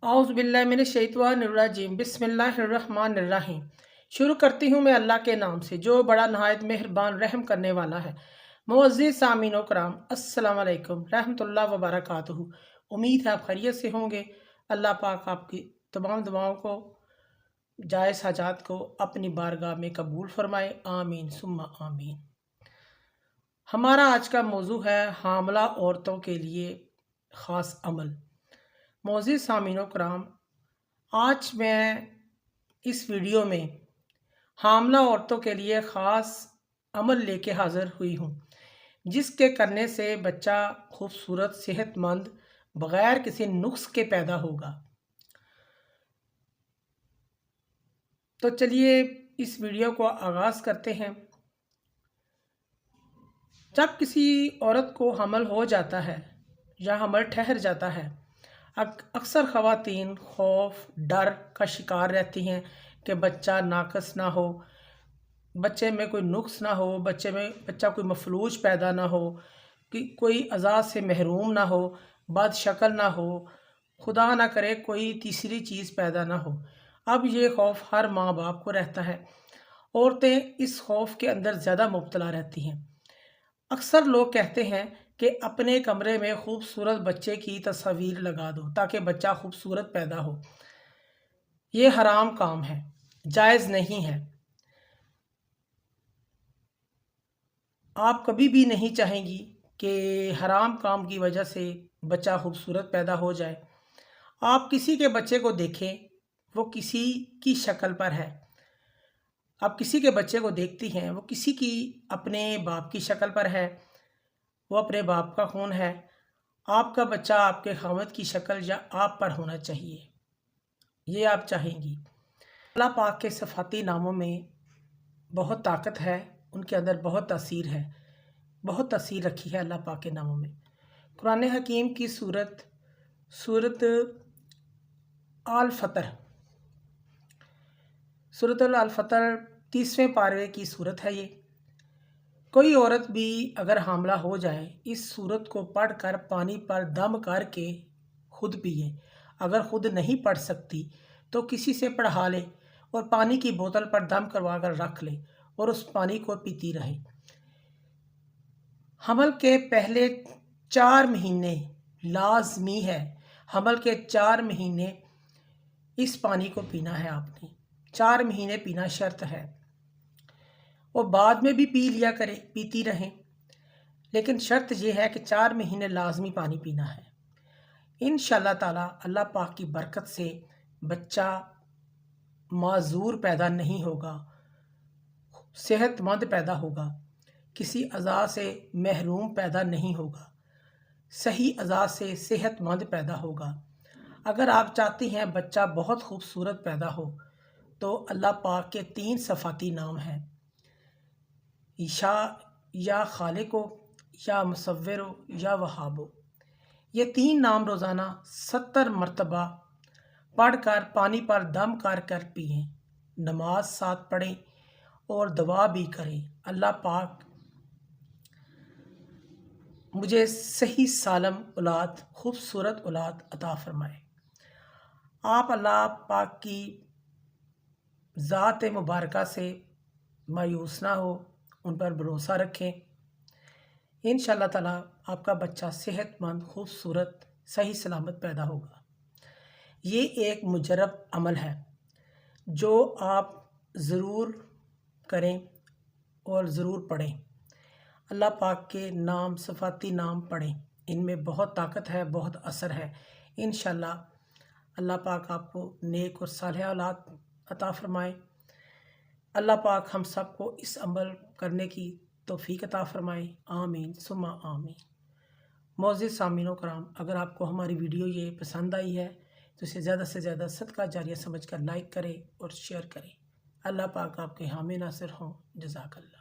औज़ुबिल्लाहिमिनश्शैतानिर्रजीम बिस्मिल्लाहिर्रहमानिर्रहीम। शुरू करती हूँ मैं अल्लाह के नाम से जो बड़ा नहायत मेहरबान रहम करने वाला है। मुअज़्ज़िज़ सामीन कराम, अस्सलाम वालेकुम रहमतुल्लाह व बरकातुहू। उम्मीद है आप खैरियत से होंगे। अल्लाह पाक आपकी तमाम दुआओं को, जायज़ हाजात को अपनी बारगाह में कबूल फरमाए। आमीन सुम्मा आमीन। हमारा आज का मौजू है हामला औरतों के लिए ख़ास अमल। मुअज़्ज़िज़ सामीन कराम, आज मैं इस वीडियो में हामला औरतों के लिए ख़ास अमल लेके हाज़िर हुई हूँ, जिसके करने से बच्चा खूबसूरत, सेहतमंद, बग़ैर किसी नुक्स के पैदा होगा। तो चलिए इस वीडियो को आगाज़ करते हैं। जब किसी औरत को हमल हो जाता है या हमल ठहर जाता है, अक्सर ख़वातीन खौफ, डर का शिकार रहती हैं कि बच्चा नाक़स ना हो, बच्चे में कोई नुक्स ना हो, बच्चा कोई मफलूज पैदा ना हो, कि कोई अज़ा से महरूम ना हो, बदशक्ल ना हो, खुदा ना करे कोई तीसरी चीज़ पैदा ना हो। अब ये खौफ हर माँ बाप को रहता है। औरतें इस खौफ के अंदर ज़्यादा मुब्तला रहती हैं। अक्सर लोग कहते हैं कि अपने कमरे में खूबसूरत बच्चे की तस्वीर लगा दो ताकि बच्चा खूबसूरत पैदा हो। ये हराम काम है, जायज़ नहीं है। आप कभी भी नहीं चाहेंगी कि हराम काम की वजह से बच्चा खूबसूरत पैदा हो जाए। आप किसी के बच्चे को देखें, वो किसी की शक्ल पर है। आप किसी के बच्चे को देखती हैं, वो किसी की अपने बाप की शक्ल पर है, वो अपने बाप का खून है। आपका बच्चा आपके खामद की शक्ल या आप पर होना चाहिए, ये आप चाहेंगी। अल्लाह पाक के सफ़ाती नामों में बहुत ताकत है, उनके अंदर बहुत तासीर है, बहुत तासीर रखी है अल्लाह पाक के नामों में। कुरान हकीम की सूरत अल फतर 30वें पारे की सूरत है ये। कोई औरत भी अगर हामला हो जाए, इस सूरत को पढ़कर पानी पर दम करके खुद पिए। अगर खुद नहीं पढ़ सकती तो किसी से पढ़ा ले और पानी की बोतल पर दम करवा कर रख ले और उस पानी को पीती रहे। हमल के पहले 4 महीने लाजमी है, हमल के 4 महीने इस पानी को पीना है आपने। 4 महीने पीना शर्त है, और बाद में भी पी लिया करें, पीती रहें, लेकिन शर्त यह है कि 4 महीने लाजमी पानी पीना है। इंशाअल्लाह ताला अल्लाह पाक की बरकत से बच्चा माजूर पैदा नहीं होगा, सेहतमंद पैदा होगा, किसी अज़ा से महरूम पैदा नहीं होगा, सही अज़ा से सेहतमंद पैदा होगा। अगर आप चाहती हैं बच्चा बहुत खूबसूरत पैदा हो, तो अल्लाह पाक के 3 सफ़ाती नाम हैं, ईशा या खालिको या मुसव्विरो या वहाबो। ये 3 नाम रोज़ाना 70 मरतबा पढ़कर पानी पर दम कर पिएँ, नमाज साथ पढ़ें और दुआ भी करें। अल्लाह पाक मुझे सही सालम औलाद, खूबसूरत औलाद अता फरमाए। आप अल्लाह पाक की ज़ात मुबारका से मायूस ना हो, उन पर भरोसा रखें। इंशाअल्लाह ताला आपका बच्चा सेहतमंद, खूबसूरत, सही सलामत पैदा होगा। ये एक मुजरब अमल है जो आप ज़रूर करें और ज़रूर पढ़ें। अल्लाह पाक के नाम, सफ़ाती नाम पढ़ें, इनमें बहुत ताकत है, बहुत असर है। इंशाअल्लाह अल्लाह पाक आपको नेक और सालेह औलाद अता फ़रमाए। अल्लाह पाक हम सबको इस अमल करने की तौफ़ीक अता फ़रमाए। आमीन सुम्मा आमीन। मुअज़्ज़िज़ सामीन कराम, अगर आपको हमारी वीडियो ये पसंद आई है तो इसे ज़्यादा से ज़्यादा सदका जारिया समझकर लाइक करें और शेयर करें। अल्लाह पाक आपके हामी नासिर हों। जज़ाकल्लाह।